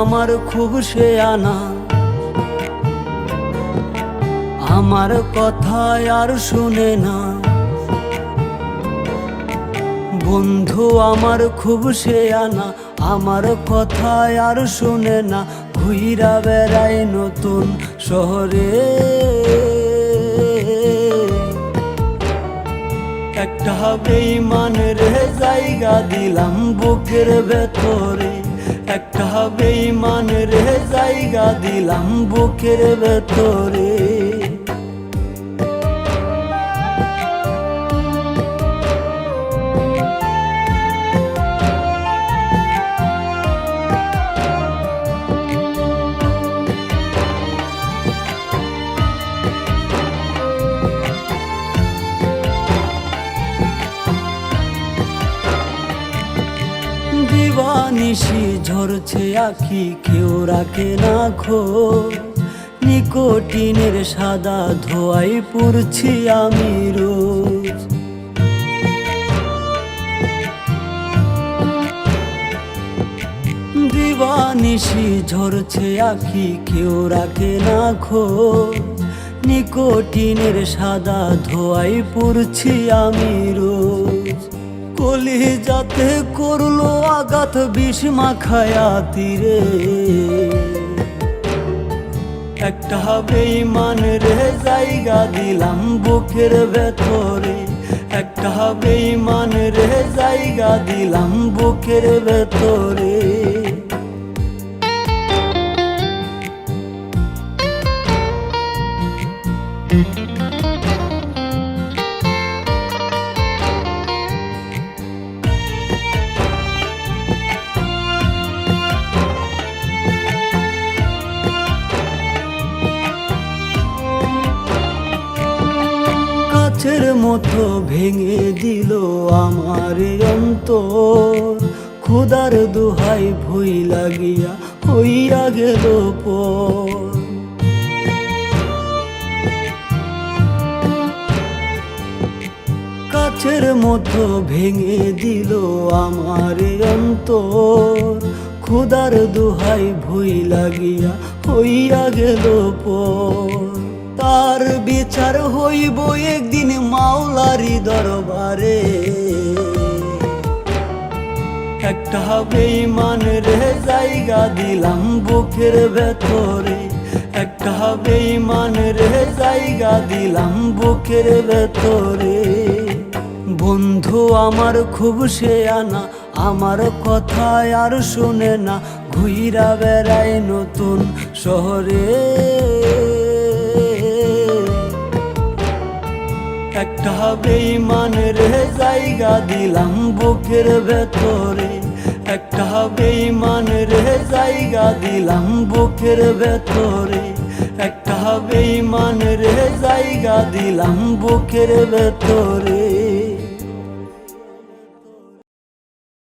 আমার খুব শেয়ানা, আমার কথায় আর শুনে না। বন্ধু আমার খুব শেয়ানা, আমার কথায় আর শুনে না। ঘুইরা বেড়াই নতুন শহরে, একটা বেঈমানের জায়গা দিলাম বুকের ভেতরে, একটা বেঈমানের জায়গা দিলাম বুকের ভেতরে। দিবানিশি ঝরছে আখি, কেউ রাখে না খোঁজ। নিকোটিনের সাদা ধোঁয়ায় পুড়ছি আমি রোজ। দিবানিশি ঝরছে আখি, কেউ রাখে না খোঁজ। নিকোটিনের সাদা ধোঁয়ায় পুড়ছি আমি রোজ। কলিজাতে করলো আঘাত বিষ মাখায়া তীরে, একটা বেঈমানের জায়গা দিলাম বুকের ভেতরে, একটা বেঈমানের জায়গা দিলাম বুকের ভেতরে। কাচের মতো ভেঙে দিল আমার অন্তর, খোদার দোহাই ভুই লাগিয়া হইয়া গেল পর। কাচের মতো ভেঙে দিল আমার অন্তর, খোদার দোহাই ভুই লাগিয়া হইয়া গেল পর। তার বিচার হইব একদিন মাওলারি দরবারে, একটা বেঈমানের জায়গা দিলাম বুকের ভেতরে, একটা বেঈমানের জায়গা দিলাম বুকের ভেতরে। বন্ধু আমার খুব শেয়ানা, আমার কথায় আর শুনে না। ঘুইরা বেড়াই নতুন শহরে, একটা বেঈমানের জায়গা দিলাম বুকের ভেতরে, একটা বেঈমানের জায়গা দিলাম বুকের ভেতরে, একটা বেঈমানের জায়গা দিলাম বুকের ভেতরে।